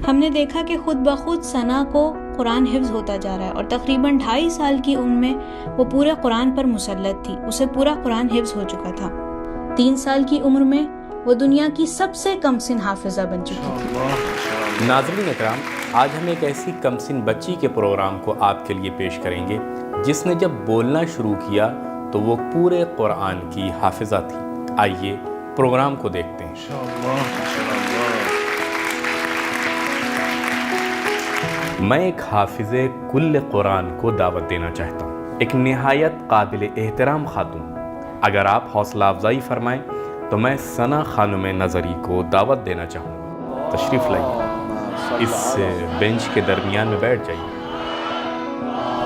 ہم نے دیکھا کہ خود بخود ثنا کو قرآن حفظ ہوتا جا رہا ہے اور تقریباً 2.5 سال کی عمر میں وہ پورے قرآن پر مسلط تھی، اسے پورا قرآن حفظ ہو چکا تھا۔ 3 سال کی عمر میں وہ دنیا کی سب سے کم سن حافظہ بن چکی تھی۔ ناظرین اکرام، آج ہم ایک ایسی کم سن بچی کے پروگرام کو آپ کے لیے پیش کریں گے جس نے جب بولنا شروع کیا تو وہ پورے قرآن کی حافظہ تھی۔ آئیے پروگرام کو دیکھتے ہیں۔ میں ایک حافظ کل قرآن کو دعوت دینا چاہتا ہوں، ایک نہایت قابل احترام خاتون۔ اگر آپ حوصلہ افزائی فرمائیں تو میں ثنا خانم نظری کو دعوت دینا چاہوں گا۔ تشریف لائیے، اس بینچ کے درمیان میں بیٹھ جائیے۔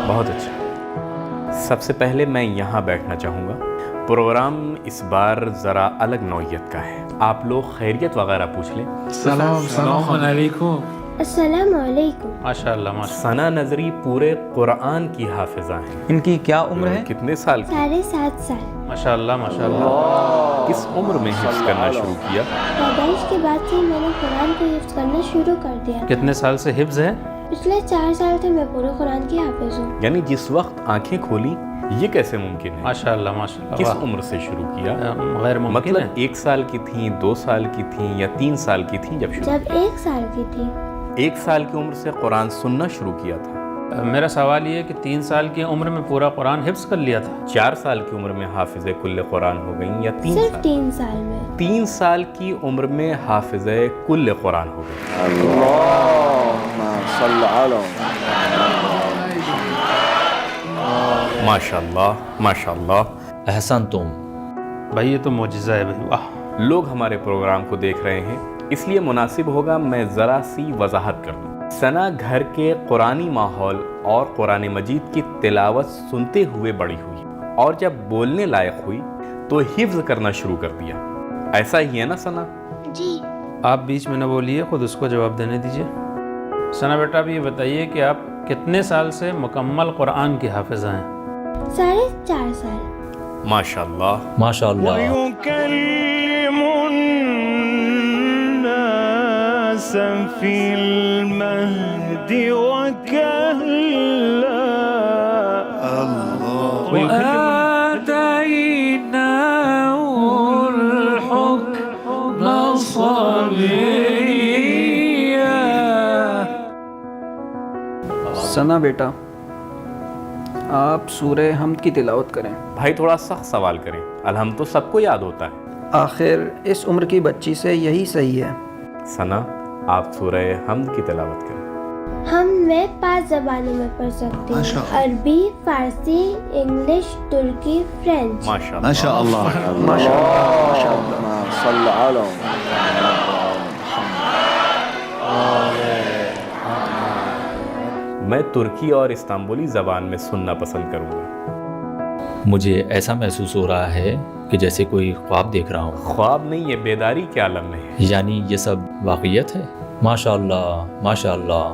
بہت اچھا، سب سے پہلے میں یہاں بیٹھنا چاہوں گا۔ پروگرام اس بار ذرا الگ نوعیت کا ہے، آپ لوگ خیریت وغیرہ پوچھ لیں۔ السلام علیکم۔ السلام علیکم۔ ماشاءاللہ ماشاءاللہ۔ ثنا نظری پورے قرآن کی حافظہ ہیں۔ ان کی کیا عمر ہے؟ کتنے سال کی؟ 7.5 سال۔ ماشاءاللہ ماشاءاللہ۔ کس عمر میں حفظ کرنا شروع کیا؟ پیدائش کے بعد سے میں نے قرآن کو حفظ کرنا شروع کر دیا۔ کتنے سال سے حفظ ہے؟ پچھلے 4 سال سے میں پورے قرآن کی حافظ ہوں۔ یعنی جس وقت آنکھیں کھولی یہ کیسے ممکن ہے؟ ماشاءاللہ ماشاءاللہ۔ کس عمر سے شروع کیا؟ غیر ممکن مطلب ہے۔ 1 سال کی تھیں، 2 سال کی تھیں یا 3 سال کی تھیں جب شروع؟ جب 1 سال کی تھی۔ 1 سال کی عمر سے قرآن سننا شروع کیا تھا؟ میرا سوال یہ ہے کہ 3 سال کی عمر میں پورا قرآن حفظ کر لیا تھا؟ 4 سال کی عمر میں حافظ کل قرآن ہو گئیں یا 3 صرف سال؟ 3 سال میں۔ 3 سال کی عمر میں حافظ کل قرآن ہو گئے۔ اللہم صل علی ماشاءاللہ ماشاءاللہ۔ احسن تم۔ بھائی یہ تو معجزہ ہے بھائی، واہ۔ لوگ ہمارے پروگرام کو دیکھ رہے ہیں، اس لیے مناسب ہوگا میں ذرا سی وضاحت کر دوں۔ ثنا گھر کے قرآنی ماحول اور قرآن مجید کی تلاوت سنتے ہوئے بڑی ہوئی، اور جب بولنے لائق ہوئی تو حفظ کرنا شروع کر دیا۔ ایسا ہی ہے نا ثنا؟ جی۔ آپ بیچ میں نہ بولیے، خود اس کو جواب دینے دیجیے۔ ثنا بیٹا اب یہ بتائیے کہ آپ کتنے سال سے مکمل قرآن کی حافظہ ہیں؟ 4.5 سال۔ ماشاءاللہ ماشاءاللہ۔ وَيُكَلِّمُ النَّاسَ فِي الْمَهْدِ وَكَهْلًا۔ وَآتَيْنَاهُ الْحُكْمَ صَبِيًّا۔ ثنا بیٹا، آپ سورہ حمد کی تلاوت کریں۔ بھائی تھوڑا سخت سوال کریں، الحمد تو سب کو یاد ہوتا ہے۔ آخر اس عمر کی بچی سے یہی صحیح ہے۔ ثنا آپ سورہ حمد کی تلاوت کریں۔ ہم میں 5 زبانوں میں پڑھ سکتی ہوں، عربی، فارسی، انگلش، ترکی، فرینچ۔ ماشاءاللہ اللہم صل علی میں ترکی اور استنبولی زبان میں سننا پسند کروں گا۔ مجھے ایسا محسوس ہو رہا ہے کہ جیسے کوئی خواب دیکھ رہا ہوں۔ خواب نہیں، یہ بیداری کے عالم میں ہے۔ یعنی یہ سب واقعیت ہے؟ ماشاءاللہ ماشاءاللہ۔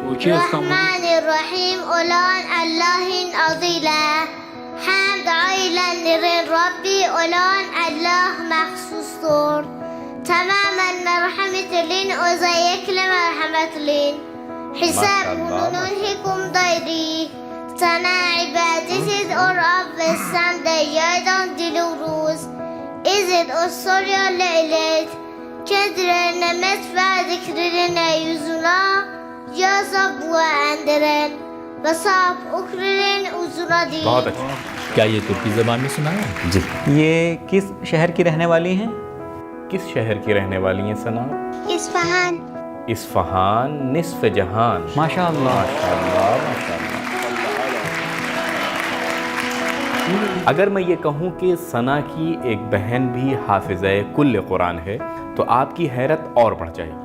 الرحمن الرحیم اولان اللہ عظیلا حمد عیلا نرین ربی اولان اللہ مخصوص طور تماما مرحمت لین ازیک لمرحمت لین حساب ننهكم ضيري سنة عبادتي أراب السند يدان دلوروز إذن أصري ليلت كدر نمت فذكرنا يزنا يصب وأندرن بصاب أكرن أزنا دي۔ بہت اچھا۔ کیا یہ ترکی زبان میں سنا ہے؟ جی۔ یہ کس شہر کی رہنے والی ہیں؟ کس شہر کی رہنے والی ہیں ثنا؟ إصفهان۔ اصفہان، نصف جہان۔ ماشاءاللہ۔ ماشاءاللہ ماشاءاللہ۔ اگر میں یہ کہوں کہ ثنا کی ایک بہن بھی حافظہ کل قرآن ہے تو آپ کی حیرت اور بڑھ جائے گی۔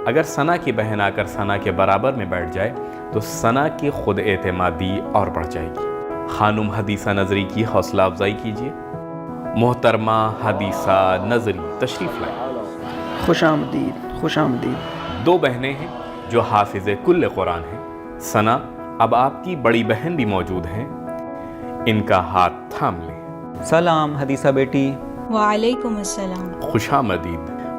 اگر ثنا کی بہن آ کر ثنا کے برابر میں بیٹھ جائے تو ثنا کی خود اعتمادی اور بڑھ جائے گی۔ خانم حدیثہ نظری کی حوصلہ افزائی کیجیے۔ محترمہ حدیثہ نظری تشریف لائیں۔ خوش آمدید، خوش آمدید۔ 2 بہنیں ہیں جو حافظ کل قرآن ہیں۔ ثنا اب آپ کی بڑی بہن بھی موجود ہیں، ان کا ہاتھ تھام لیں۔ سلام حدیثہ بیٹی۔ وعلیکم السلام۔ خوش آمدید۔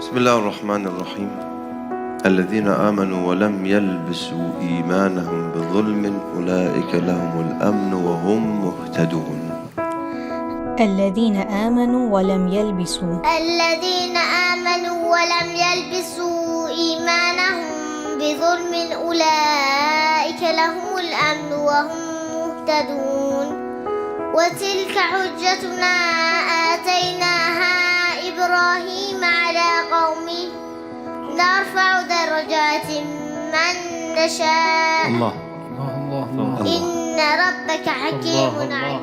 بسم الله الرحمن الرحيم الذين آمنوا ولم يلبسوا إيمانهم بظلم أولئك لهم الأمن وهم مهتدون. الذين آمنوا ولم يلبسوا الذين آمنوا ولم يلبسوا إيمانهم بظلم أولئك لهم الأمن وهم مهتدون. وتلك حجتنا آتيناها إبراهيم على قومه نرفع درجات من نشاء إن ربك حكيم عليم.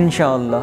انشاءاللہ.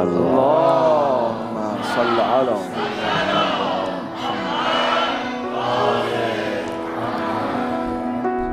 اللهم صل على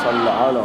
صل على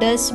10,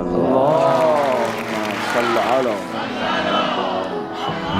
اللهم صل على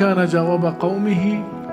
كان جواب قومه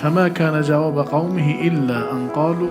فما كان جواب قومه إلا أن قالوا.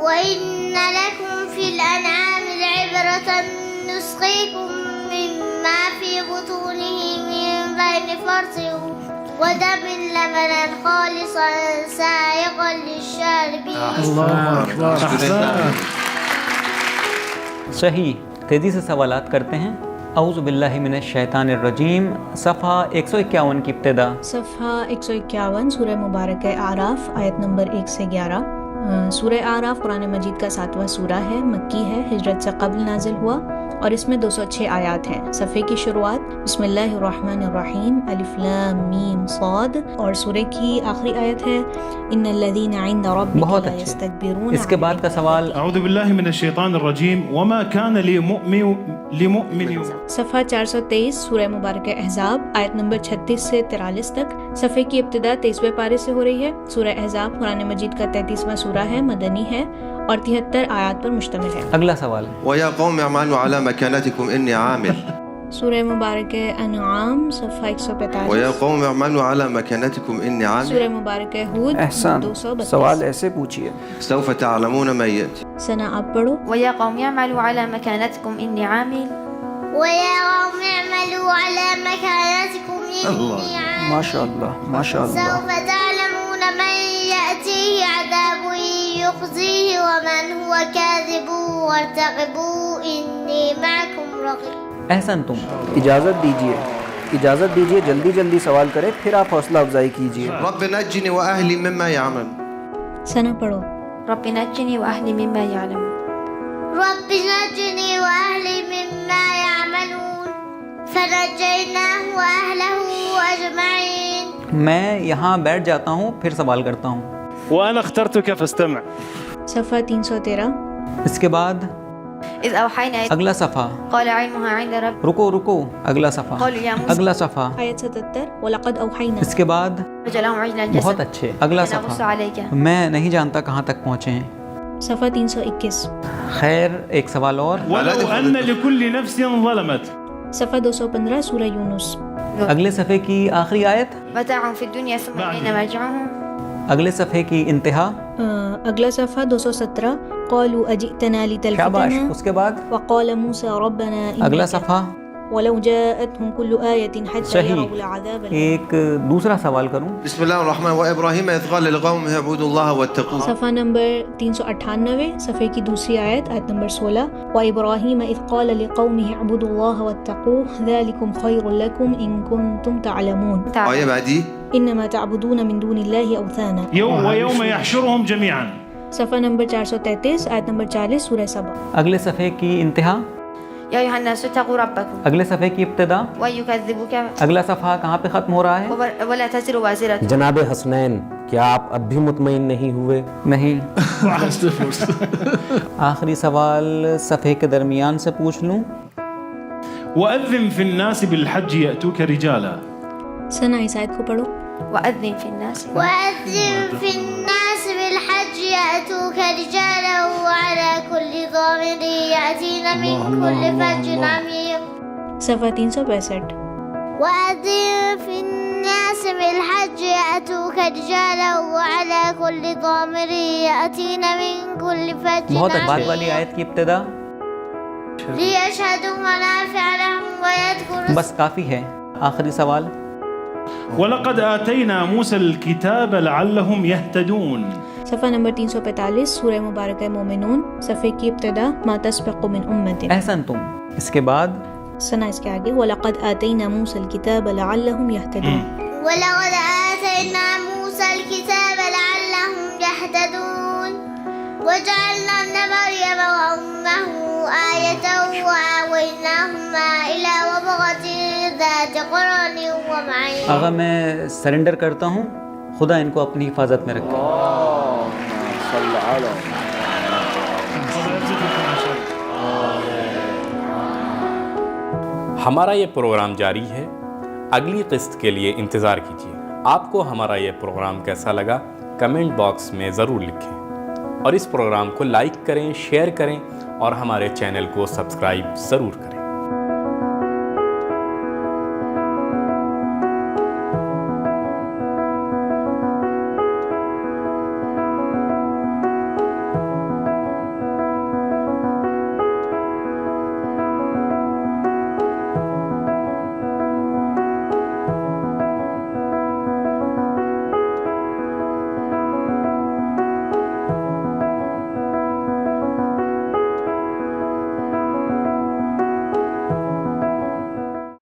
وإن لكم في الأنعام لعبرة نسقيكم مما في بطونه من بين فرث ودم لبنا خالصا سائغا للشاربين. الله أكبر. صحیح. تیزی سے سوالات کرتے ہیں. اعوذ باللہ من الشیطان الرجیم. صفحہ 151 کی ابتدا. صفحہ 151 سورہ مبارک آراف آیت نمبر 1 سے 11. سورہ آراف قرآن مجید کا 7واں سورہ ہے، مکی ہے، ہجرت سے قبل نازل ہوا اور اس میں 206 آیات ہیں۔ صفحے کی شروعات بسم اللہ الرحمن الرحیم الف لام میم صاد، اور سورہ کی آخری آیت ہے ان الذین عند ربک بہت لا اچھے۔ یستکبرون۔ اس کے بعد کا سوال أعوذ بالله من الشيطان الرجيم وما كان لمؤمن صفحہ 423 سورہ مبارکہ احزاب آیت نمبر 36 سے 43 تک۔ صفحے کی ابتدا 23ویں پارے سے ہو رہی ہے۔ سورہ احزاب قرآن مجید کا 33واں سورہ ہے، مدنی ہے اور 73 آیات پر مشتمل ہے۔ اگلا سوال ويا قوم اعملوا على مكانتكم إني عامل سورہ مبارکہ انعام صفحہ 145، ويا قوم اعملوا على مكانتكم إني عامل سورہ مبارکہ ہود احسان 232۔ سوال ایسے پوچھیے سوف تعلمون ما يأتي ثنا آپ پڑھو۔ ويا قوم اعملوا على مكانتكم إني عامل ويا قوم اعملوا على مكانتكم إني عامل ماشاء اللہ ماشاء اللہ سوف تعلمون من يأتيه عذاب يخزيه ومن هو كاذب وارتقبوا إني معكم رقيب۔ احسن تم اجازت دیجیے جلدی جلدی سوال کرے پھر آپ حوصلہ افزائی کیجیے۔ رب نجني وأهلي مما يعمل ثنا پڑھو۔ رب نجني وأهلي مما يعلمون رب نجني وأهلي مما يعملون فنجيناه وأهله أجمعين۔ میں یہاں بیٹھ جاتا ہوں پھر سوال کرتا ہوں۔ وأنا اخترتك فاستمع صفحہ 313۔ اس کے بعد إذ أوحينا اگلا صفحہ، قال علمها عند رب رکو اگلا صفحہ، قالوا يا موسى اگلا صفحہ، آیت 77 وَلَقَدْ أَوْحَيْنَا۔ اس کے بعد لهم عجلا بہت جسد اچھے، اگلا نقص صفحہ، عليك میں نہیں جانتا کہاں تک پہنچے ہیں۔ صفحہ 321۔ خیر ایک سوال اور، ولو أن لكل نفس ظلمت صفحہ 215 سورہ یونس۔ اگلے صفحے کی آخری آیت، متاع في الدنيا ثم إلينا مرجعهم اگلے صفحے کی انتہا، اگلا صفحہ 217 قالوا اجئتنا شاباش۔ لتلفتنا اس کے بعد وقال موسى ربنا اگلا إنك صفحہ، ولو جاءتهم كل آية حتى صحیح۔ يروا العذاب ایک دوسرا سوال کروں، بسم الله الرحمن وإبراهيم إذ قال لقومه اعبدوا الله واتقوه صفحہ نمبر 398 صفحے کی دوسری آیت آیت نمبر 16 وإبراهيم إذ قال لقومه اعبدوا الله واتقوه ذلكم خير لكم إن كنتم تعلمون آية بعدي إنما تعبدون من دون الله أوثانا ويوم يحشرهم جميعا صفحہ نمبر 433 آیت نمبر 40 سورہ سبا۔ اگلے صفحے کی انتہا، يا أيها الناس اتقوا ربكم اگلے صفحے کی ابتدا، ويكذبك اگلا صفحہ کہاں پہ ختم ہو رہا ہے؟ ولا تزر وازرة جناب حسنین کیا آپ اب بھی مطمئن نہیں ہوئے؟ نہیں۔ آخری سوال صفحے کے درمیان سے پوچھ لوں، وأذن في الناس بالحج يأتوك رجالا ثنا اس آیت کو پڑھو۔ وأذن في الناس وأذن في الناس بالحج يأتوك رجالا وعلى كل ضامر يأتين من كل فج عميق۔ صفحہ 365۔ وأذن في الناس بالحج يأتوك رجالا وعلى كل ضامر يأتين من كل فج بہت عميق بعد والی آیت کی ابتدا، ليشهدوا منافع لهم ويذكروا بس کافی ہے۔ آخری سوال، ولقد آتينا موسى الكتاب لعلهم يهتدون صفحہ نمبر 345 سورہ مبارکہ مومنون صفحے کی ابتدا ما تسبق من امت۔ احسن تم۔ اس کے بعد سنا اس کے آگے وَلَقَدْ آتَيْنَا مُوسَى الْكِتَابَ لَعَلَّهُمْ يَهْتَدُونَ ولقد آتينا موسى الكتاب لعلهم يهتدون وجعلنا ابن مريم وأمه آية وآويناهما إلى ربوة ذات قرن ومعين۔ آغا میں سرنڈر کرتا ہوں، خدا ان کو اپنی حفاظت میں رکھے۔ اللهم صل على ہمارا یہ پروگرام جاری ہے، اگلی قسط کے لیے انتظار کیجیے۔ آپ کو ہمارا یہ پروگرام کیسا لگا کمنٹ باکس میں ضرور لکھیں، اور اس پروگرام کو لائک کریں، شیئر کریں اور ہمارے چینل کو سبسکرائب ضرور کریں۔